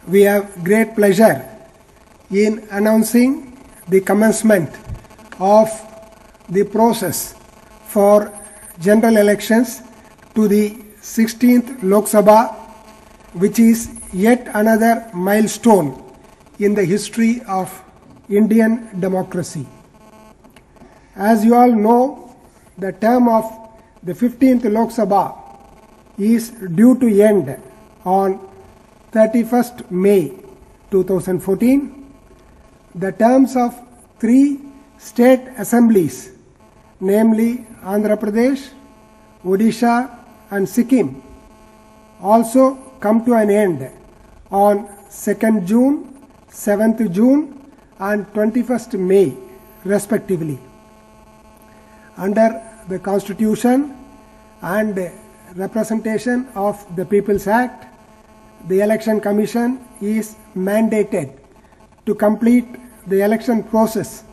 we have great pleasure in announcing the commencement of the process for general elections to the 16th Lok Sabha, which is yet another milestone in the history of Indian democracy. As you all know, the term of the 15th Lok Sabha is due to end on 31st May 2014. The terms of 3 state assemblies, namely Andhra Pradesh, Odisha and Sikkim, also come to an end on 2nd June, 7th June and 21st May respectively. Under the Constitution and Representation of the People's Act, the Election Commission is mandated to complete the election process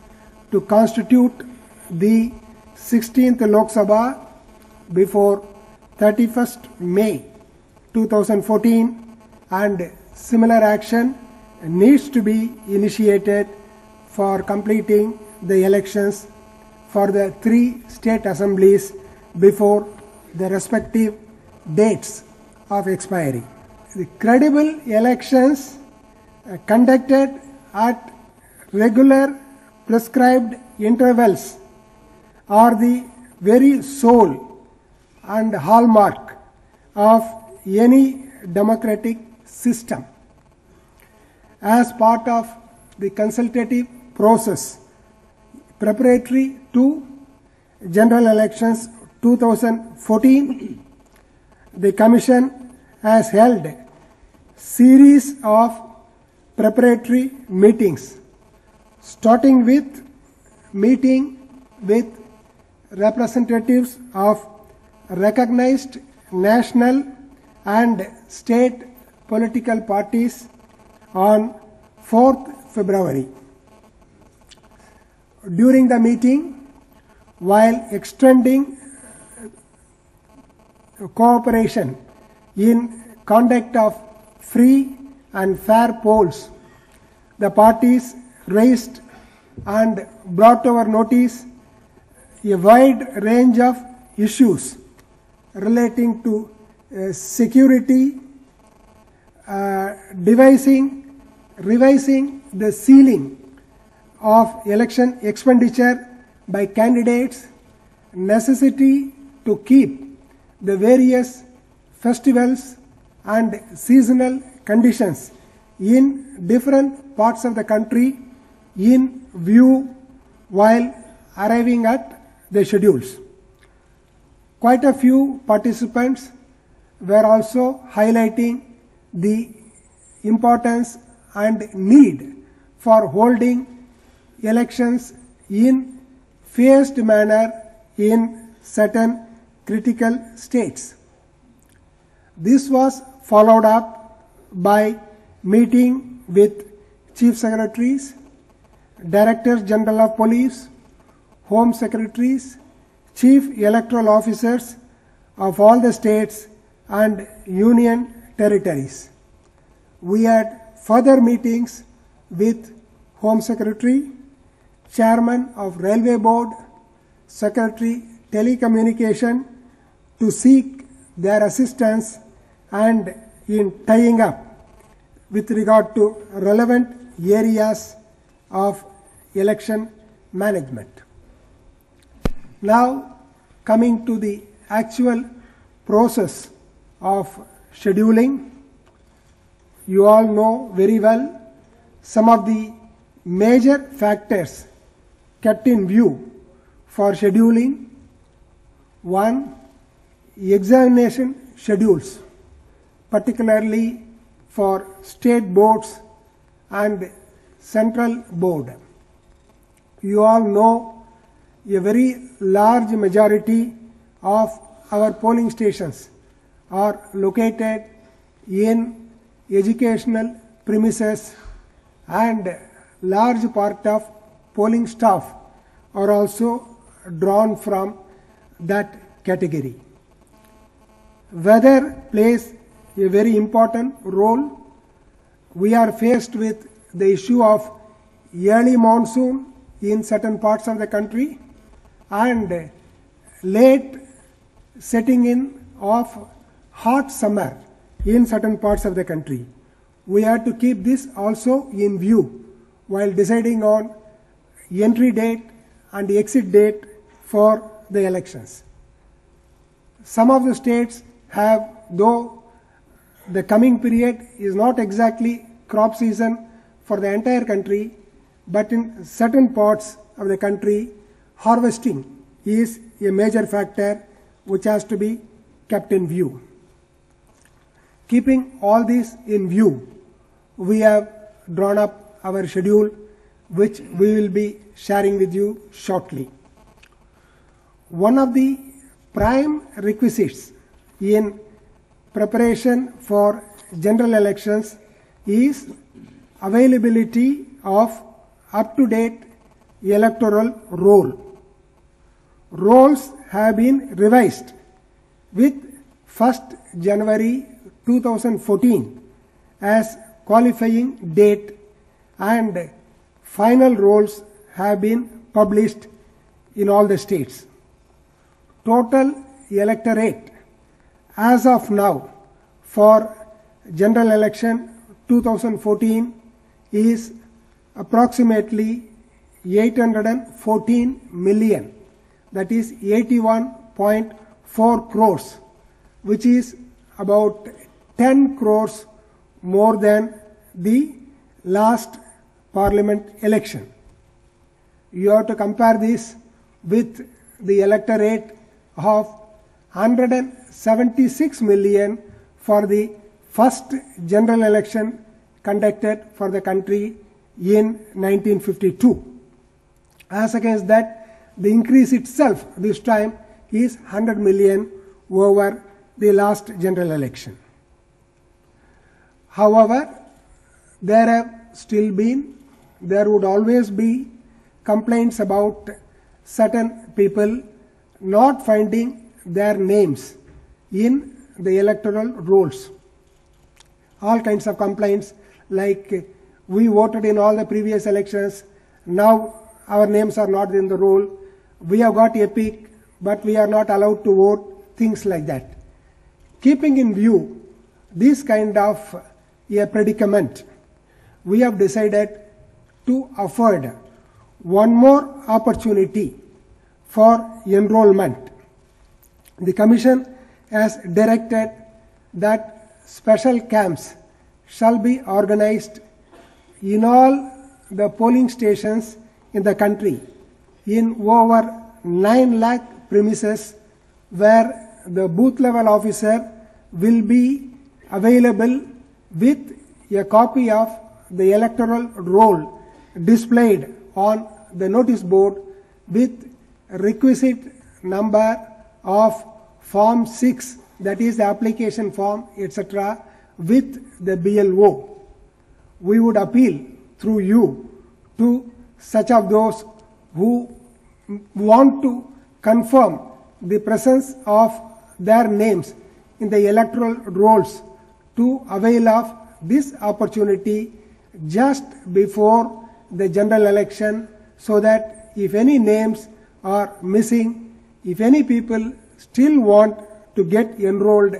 to constitute the 16th Lok Sabha before 31st May 2014, and similar action needs to be initiated for completing the elections for the 3 state assemblies before the respective dates of expiry. The credible elections conducted at regular prescribed intervals are the very soul and hallmark of any democratic system. As part of the consultative process preparatory to general elections 2014, the Commission has held series of preparatory meetings, starting with meeting with representatives of recognized national and state political parties on 4th February. During the meeting, while extending cooperation in conduct of free and fair polls, the parties raised and brought to our notice a wide range of issues relating to security, revising the ceiling of election expenditure by candidates, necessity to keep the various festivals and seasonal conditions in different parts of the country in view while arriving at the schedules. Quite a few participants were also highlighting the importance and need for holding elections in phased manner in certain critical states. This was followed up by meeting with Chief Secretaries, Directors General of Police, Home Secretaries, Chief Electoral Officers of all the states and Union Territories. We had further meetings with Home Secretary, Chairman of Railway Board, Secretary Telecommunication to seek their assistance and in tying up with regard to relevant areas of election management. Now, coming to the actual process of scheduling, you all know very well some of the major factors kept in view for scheduling. One, examination schedules, particularly for state boards and central board. You all know a very large majority of our polling stations are located in educational premises, and large part of polling staff are also drawn from that category. Weather plays a very important role. we are faced with the issue of early monsoon in certain parts of the country and late setting in of hot summer in certain parts of the country. We have to keep this also in view while deciding on entry date and exit date for the elections. Some of the states have, though the coming period is not exactly crop season for the entire country, but in certain parts of the country, harvesting is a major factor which has to be kept in view. Keeping all this in view, we have drawn up our schedule, which we will be sharing with you shortly. One of the prime requisites in preparation for general elections is availability of up-to-date electoral roll. Rolls have been revised with 1st January 2014 as qualifying date, and final rolls have been published in all the states. Total electorate as of now for general election 2014 is approximately 814 million, that is 81.4 crores, which is about 10 crores more than the last parliament election. You have to compare this with the electorate of 176 million for the first general election conducted for the country in 1952. As against that, the increase itself this time is 100 million over the last general election. However, there would always be complaints about certain people not finding their names in the electoral rolls. All kinds of complaints like, we voted in all the previous elections, now our names are not in the roll, we have got EPIC but we are not allowed to vote, things like that. Keeping in view this kind of a predicament, we have decided to afford one more opportunity for enrollment. The Commission has directed that special camps shall be organized in all the polling stations in the country in over 9 lakh premises, where the booth level officer will be available with a copy of the electoral roll displayed on the notice board with requisite number of Form 6, that is the application form, etc., with the BLO. We would appeal through you to such of those who want to confirm the presence of their names in the electoral rolls to avail of this opportunity just before the general election, so that if any names are missing, if any people still want to get enrolled,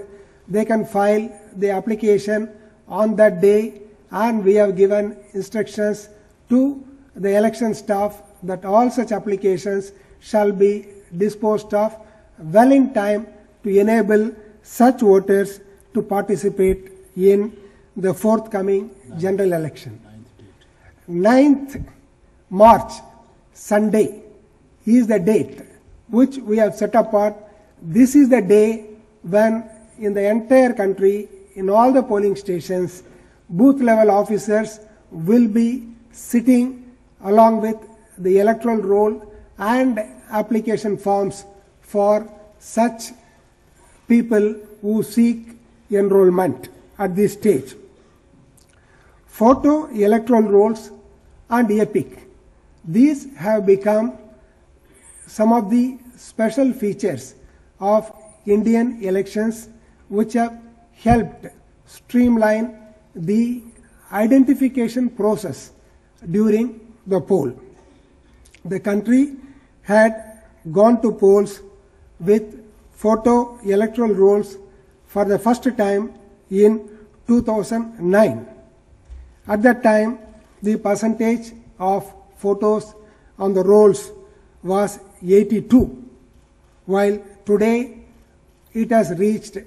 they can file the application on that day, and we have given instructions to the election staff that all such applications shall be disposed of well in time to enable such voters to participate in the forthcoming general election. 9th March, Sunday, is the date which we have set apart. This is the day when in the entire country, in all the polling stations, booth level officers will be sitting along with the electoral roll and application forms for such people who seek enrollment at this stage. Photo electoral rolls and EPIC. These have become some of the special features of Indian elections which have helped streamline the identification process during the poll. The country had gone to polls with photo electoral rolls for the first time in 2009. At that time, the percentage of photos on the rolls was 82, while today it has reached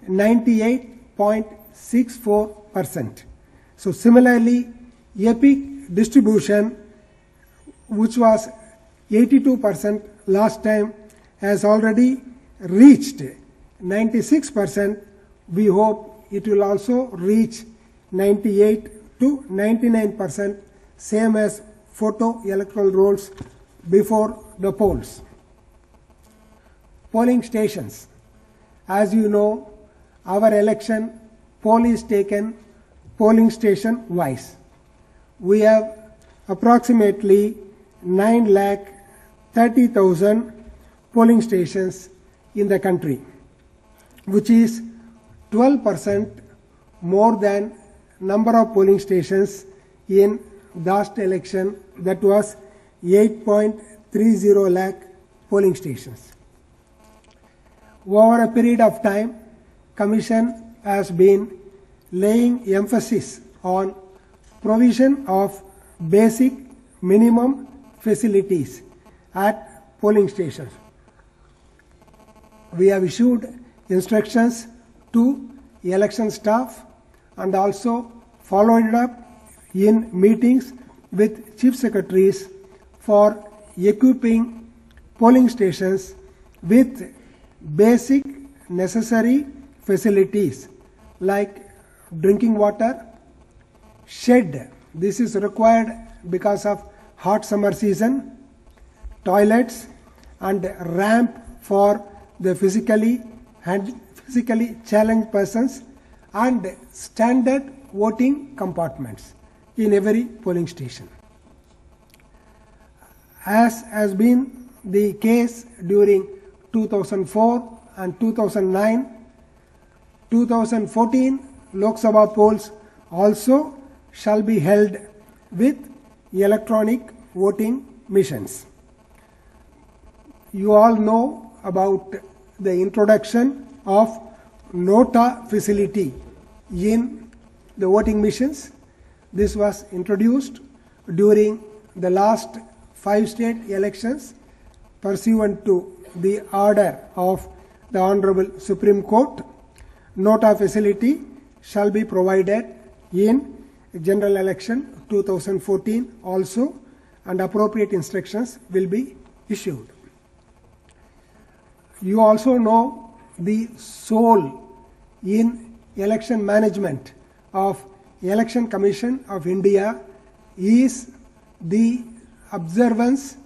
98.64%. So similarly, epic distribution, which was 82% last time, has already reached 96%. We hope it will also reach 98 to 99%, same as photo electoral rolls before the polls. Polling stations. As you know, our election poll is taken polling station wise. We have approximately 9,30,000 polling stations in the country, which is 12% more than number of polling stations in last election, that was 8.30 lakh polling stations. Over a period of time, Commission has been laying emphasis on provision of basic minimum facilities at polling stations. We have issued instructions to election staff and also followed up in meetings with chief secretaries for equipping polling stations with basic necessary facilities like drinking water, shed, this is required because of hot summer season, toilets, and ramp for the physically challenged persons, and standard voting compartments in every polling station. As has been the case during 2004 and 2009, 2014 Lok Sabha polls also shall be held with electronic voting machines. You all know about the introduction of Nota facility in the voting machines. This was introduced during the last 5 state elections pursuant to the order of the Honorable Supreme Court. Nota facility shall be provided in general election 2014 also, and appropriate instructions will be issued. You also know the soul in election management of Election Commission of India is the observance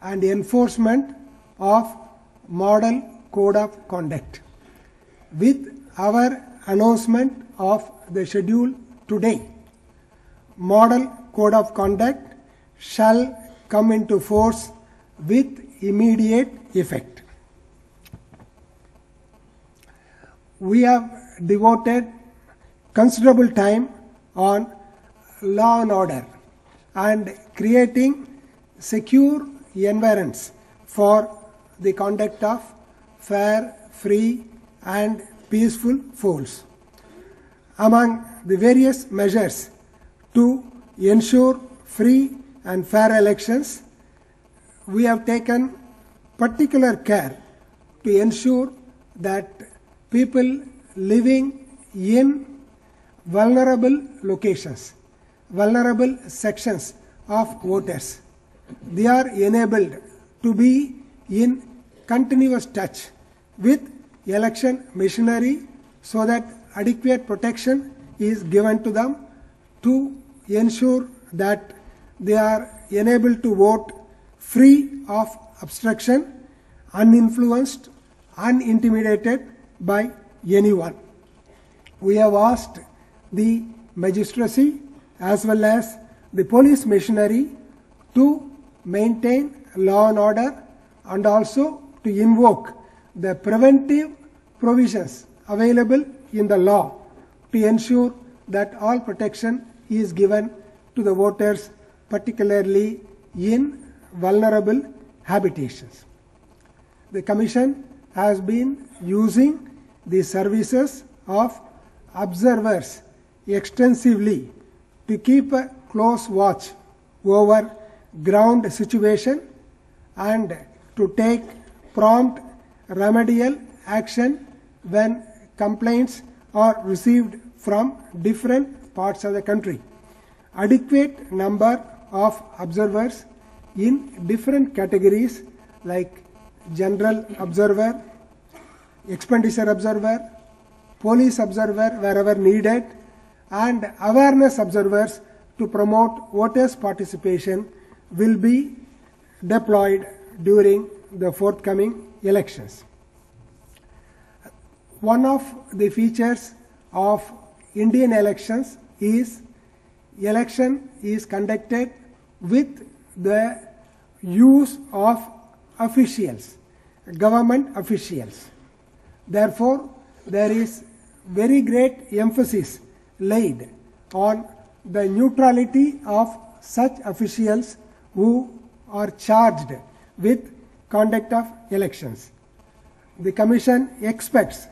and enforcement of Model Code of Conduct. With our announcement of the schedule today, Model Code of Conduct shall come into force with immediate effect. We have devoted considerable time on law and order and creating secure environments for the conduct of fair, free, and peaceful polls. Among the various measures to ensure free and fair elections, we have taken particular care to ensure that people living in vulnerable locations, vulnerable sections of voters, they are enabled to be in continuous touch with election machinery so that adequate protection is given to them to ensure that they are enabled to vote free of obstruction, uninfluenced, unintimidated by anyone. We have asked the magistracy as well as the police machinery to maintain law and order and also to invoke the preventive provisions available in the law to ensure that all protection is given to the voters, particularly in vulnerable habitations. The Commission has been using the services of observers extensively to keep a close watch over ground situation and to take prompt remedial action when complaints are received from different parts of the country. Adequate number of observers in different categories like general observer, expenditure observer, police observer wherever needed, and awareness observers to promote voters' participation will be deployed during the forthcoming elections. One of the features of Indian elections is election is conducted with the use of officials, government officials. Therefore, there is very great emphasis laid on the neutrality of such officials who are charged with conduct of elections. The Commission expects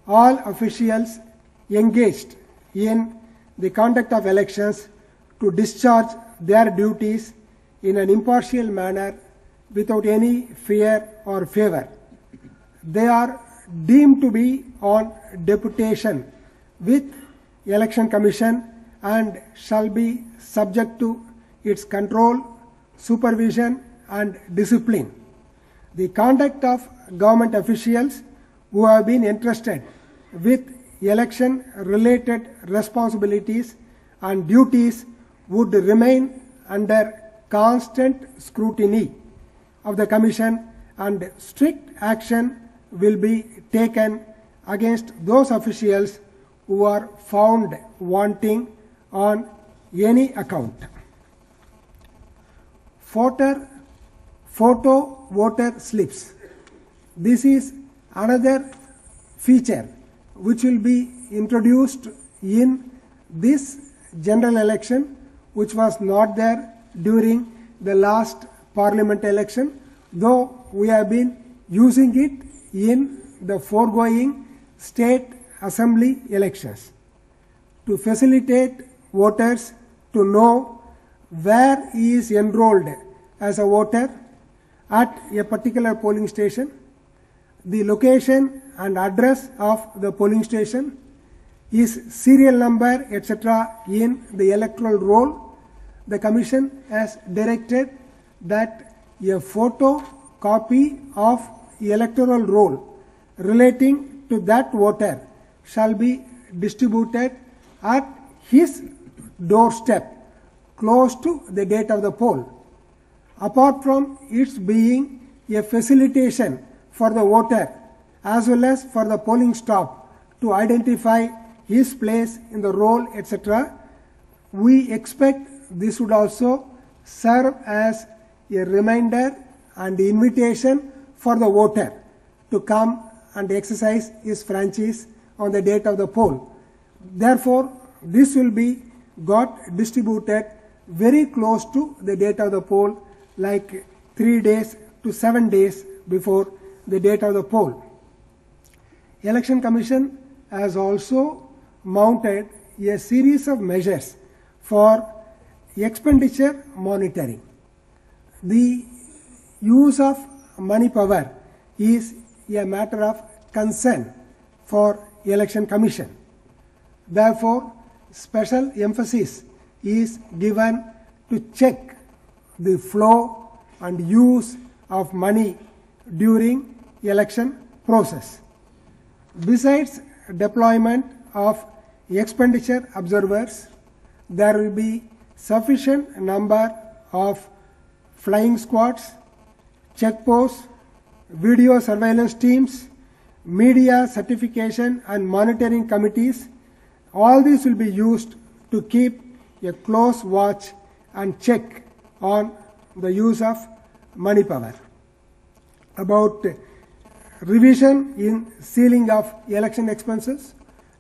all officials engaged in the conduct of elections to discharge their duties in an impartial manner without any fear or favor. They are deemed to be on deputation with Election Commission and shall be subject to its control, supervision and discipline. The conduct of government officials who have been entrusted with election-related responsibilities and duties would remain under constant scrutiny of the Commission, and strict action will be taken against those officials who are found wanting on any account. Photo voter slips. This is another feature which will be introduced in this general election, which was not there during the last parliament election, though we have been using it in the foregoing state assembly elections to facilitate voters to know where he is enrolled as a voter at a particular polling station, the location and address of the polling station, his serial number, etc. in the electoral roll. The Commission has directed that a photo copy of the electoral roll relating to that voter shall be distributed at his doorstep close to the date of the poll. Apart from its being a facilitation for the voter as well as for the polling staff to identify his place in the roll, etc., we expect this would also serve as a reminder and invitation for the voter to come and exercise his franchise on the date of the poll. Therefore, this will be got distributed very close to the date of the poll, like 3 days to 7 days before the date of the poll. Election Commission has also mounted a series of measures for expenditure monitoring. The use of money power is a matter of concern for Election Commission. Therefore, special emphasis is given to check the flow and use of money during election process. Besides deployment of expenditure observers, there will be sufficient number of flying squads, checkposts, video surveillance teams, media certification and monitoring committees. All these will be used to keep a close watch and check on the use of money power. About revision in ceiling of election expenses,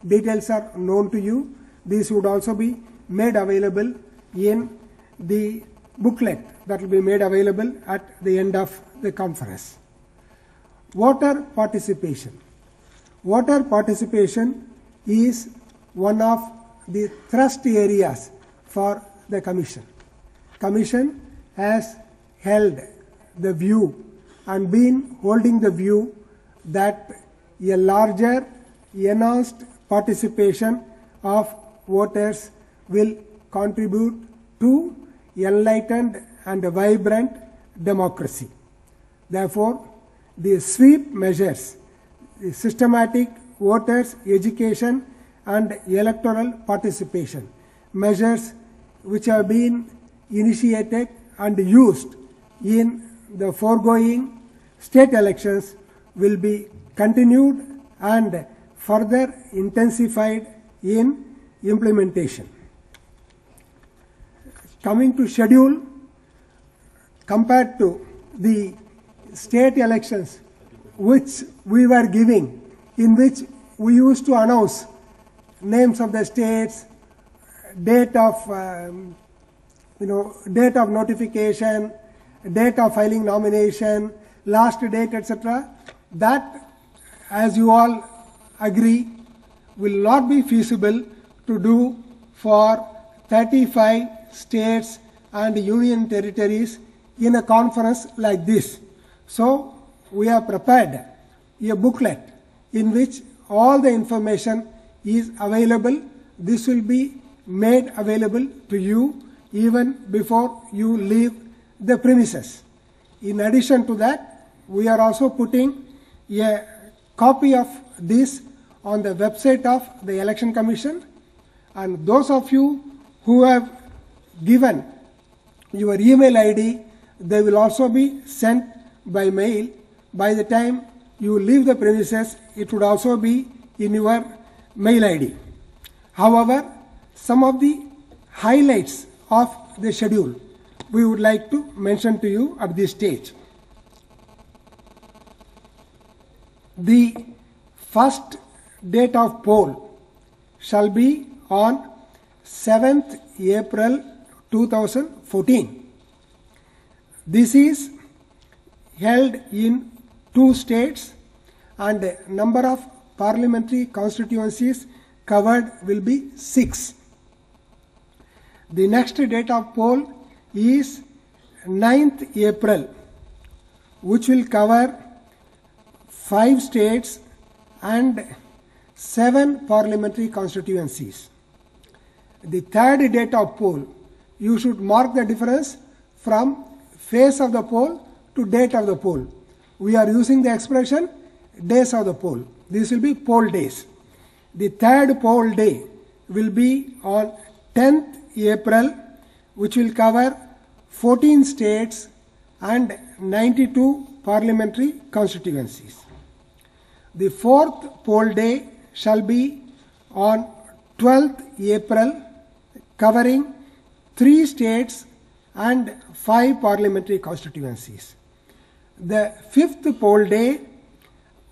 details are known to you. These would also be made available in the booklet that will be made available at the end of the conference. Voter participation. Voter participation is one of the thrust areas for the Commission. Commission has held the view and been holding the view that a larger enhanced participation of voters will contribute to enlightened and vibrant democracy. Therefore, the sweep measures, the systematic voters' education and electoral participation measures which have been initiated and used in the foregoing state elections will be continued and further intensified in implementation. Coming to schedule, compared to the state elections which we were giving, in which we used to announce names of the states, date of date of notification, date of filing nomination, last date, etc. That, as you all agree, will not be feasible to do for 35 states and union territories in a conference like this. So we have prepared a booklet in which all the information is available. This will be made available to you even before you leave the premises. In addition to that, we are also putting a copy of this on the website of the Election Commission, and those of you who have given your email ID, they will also be sent by mail. By the time you leave the premises, it would also be in your mail ID. However, some of the highlights of the schedule we would like to mention to you at this stage. The first date of poll shall be on 7th April 2014. This is held in 2 states, and number of parliamentary constituencies covered will be 6. The next date of poll is 9th April, which will cover 5 states and 7 parliamentary constituencies. The third date of poll, you should mark the difference from phase of the poll to date of the poll. We are using the expression days of the poll. This will be poll days. The third poll day will be on 10th April, which will cover 14 states and 92 parliamentary constituencies. The fourth poll day shall be on 12th April, covering 3 states and 5 parliamentary constituencies. The fifth poll day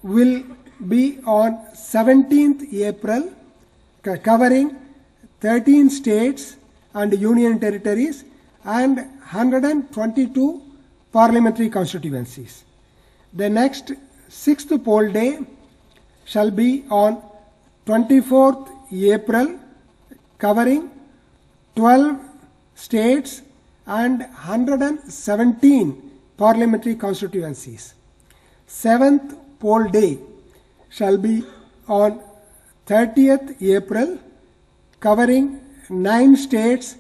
will be on 17th April, covering 13 states and union territories and 122 parliamentary constituencies. The next 6th poll day shall be on 24th April, covering 12 states and 117 parliamentary constituencies. 7th poll day shall be on 30th April, covering 9 states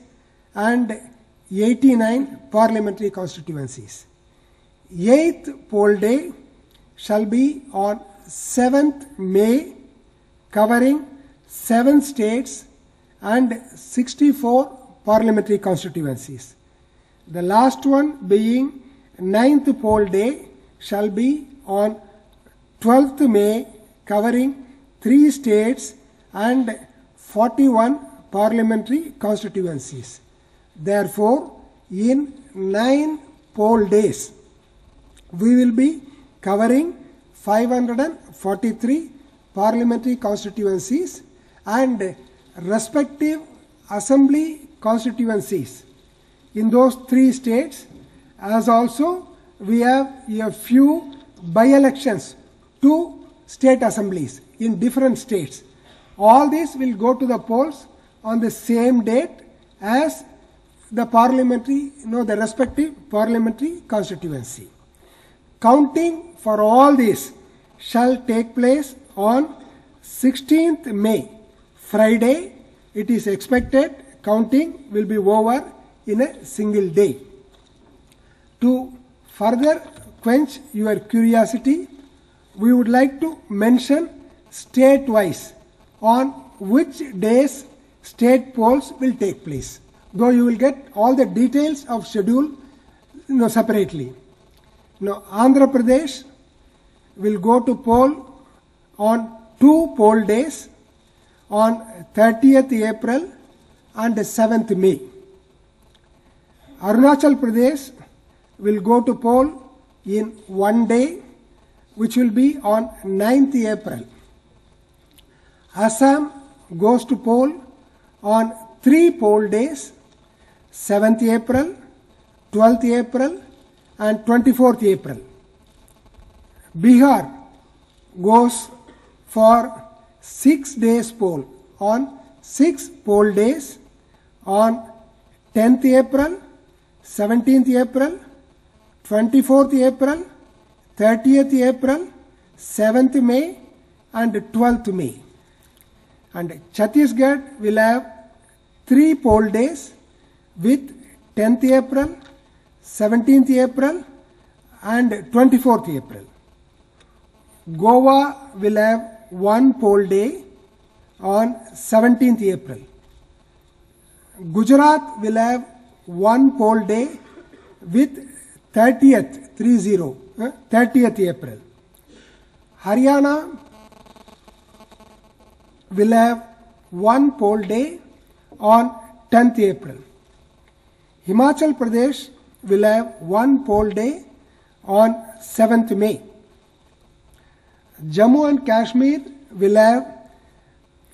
and 89 parliamentary constituencies. 8th poll day shall be on 7th May, covering 7 states and 64 parliamentary constituencies. The last one being 9th poll day shall be on 12th May, covering 3 states and 41 parliamentary constituencies. Therefore, in 9 poll days, we will be covering 543 parliamentary constituencies and respective assembly constituencies in those 3 states, as also we have a few by-elections to state assemblies in different states. All these will go to the polls on the same date as the parliamentary, the respective parliamentary constituency. Counting for all these shall take place on 16th May, Friday. It is expected counting will be over in a single day. To further quench your curiosity, we would like to mention state-wise on which days state polls will take place, though you will get all the details of schedule separately. Andhra Pradesh will go to poll on 2 poll days, on 30th April and 7th May. Arunachal Pradesh will go to poll in 1 day, which will be on 9th April. Assam goes to poll on 3 poll days, 7th April, 12th April and 24th April. Bihar goes for 6 days poll on 6 poll days on 10th April, 17th April, 24th April, 30th April, 7th May and 12th May. And Chhattisgarh will have 3 poll days with 10th April, 17th April and 24th April. Goa will have 1 poll day on 17th April. Gujarat will have 1 poll day with 30th April. Haryana will have 1 poll day on 10th April. Himachal Pradesh will have 1 poll day on 7th May. Jammu and Kashmir will have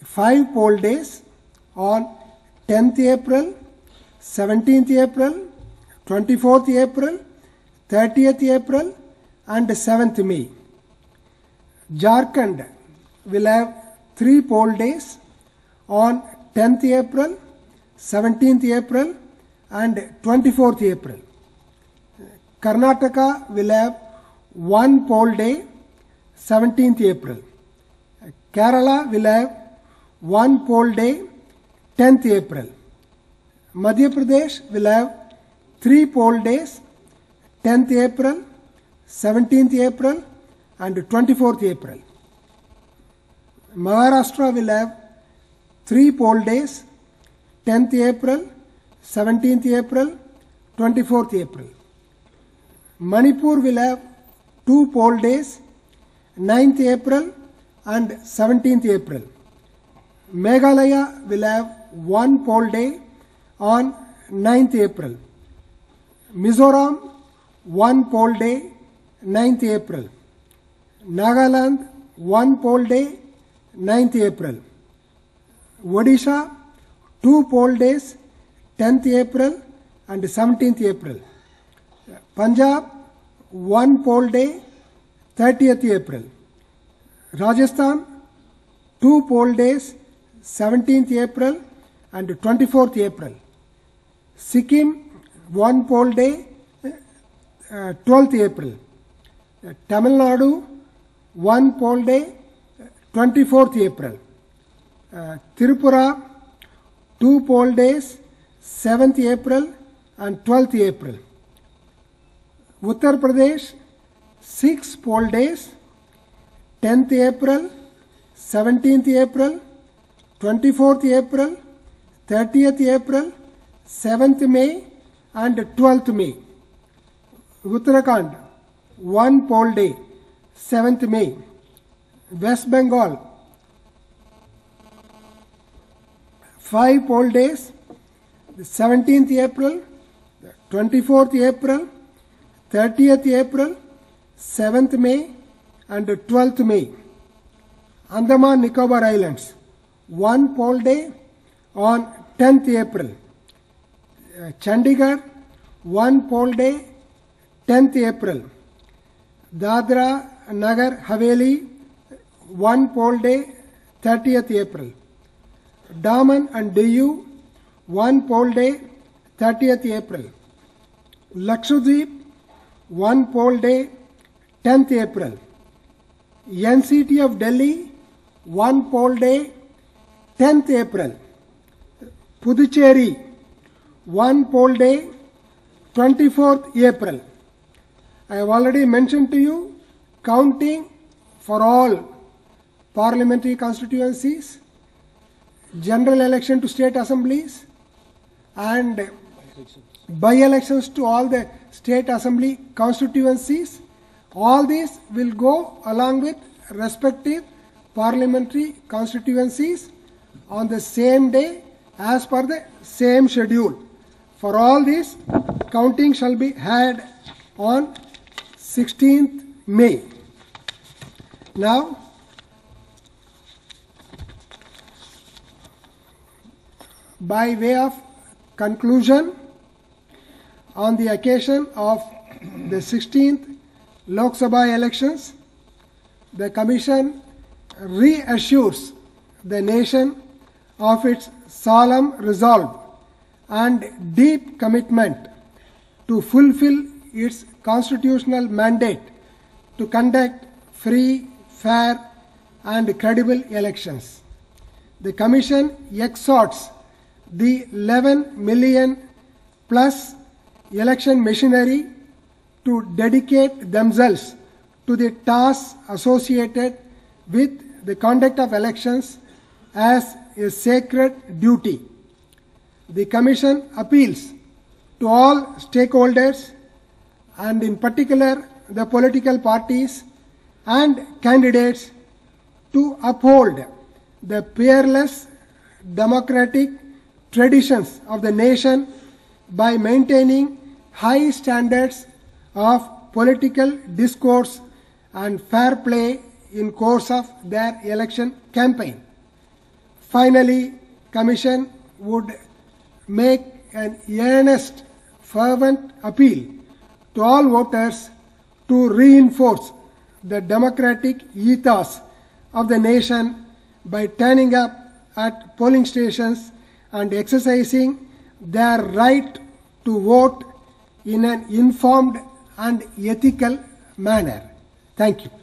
5 poll days on 10th April, 17th April, 24th April, 30th April and 7th May. Jharkhand will have 3 poll days on 10th April, 17th April and 24th April. Karnataka will have 1 poll day, 17th April. Kerala will have 1 poll day, 10th April. Madhya Pradesh will have 3 poll days, 10th April, 17th April and 24th April. Maharashtra will have 3 poll days, 10th April, 17th April, 24th April. Manipur will have 2 poll days, 9th April and 17th April. Meghalaya will have 1 poll day on 9th April. Mizoram 1 poll day, 9th April. Nagaland 1 poll day, 9th April. Odisha 2 poll days, 10th April and 17th April. Punjab 1 poll day, 30th April. Rajasthan 2 poll days, 17th April and 24th April. Sikkim 1 poll day, 12th April. Tamil Nadu 1 poll day, 24th April. Tripura 2 poll days, 7th April and 12th April. Uttar Pradesh 6 poll days, 10th April, 17th April, 24th April, 30th April, 7th May and 12th May. Uttarakhand 1 poll day, 7th May. West Bengal 5 poll days, 17th April, 24th April, 30th April, 7th May and 12th May. Andaman Nicobar Islands 1 poll day on 10th April. Chandigarh, 1 poll day, 10th April. Dadra Nagar Haveli, 1 poll day, 30th April. Daman and Diu, 1 poll day, 30th April. Lakshadweep, 1 poll day, 10th April. NCT of Delhi, 1 poll day, 10th April. Puducherry, 1 poll day, 24th April. I have already mentioned to you counting for all parliamentary constituencies, general election to state assemblies, and by-elections to all the state assembly constituencies. All these will go along with respective parliamentary constituencies on the same day as per the same schedule. For all these, counting shall be had on 16th May. Now, by way of conclusion, on the occasion of the 16th Lok Sabha elections, the Commission reassures the nation of its solemn resolve and deep commitment to fulfill its constitutional mandate to conduct free, fair, and credible elections. The Commission exhorts the 11 million plus election machinery to dedicate themselves to the tasks associated with the conduct of elections as a sacred duty. The Commission appeals to all stakeholders, and in particular the political parties and candidates, to uphold the peerless democratic traditions of the nation by maintaining high standards of political discourse and fair play in course of their election campaign. Finally, Commission would make an earnest, fervent appeal to all voters to reinforce the democratic ethos of the nation by turning up at polling stations and exercising their right to vote in an informed and ethical manner. Thank you.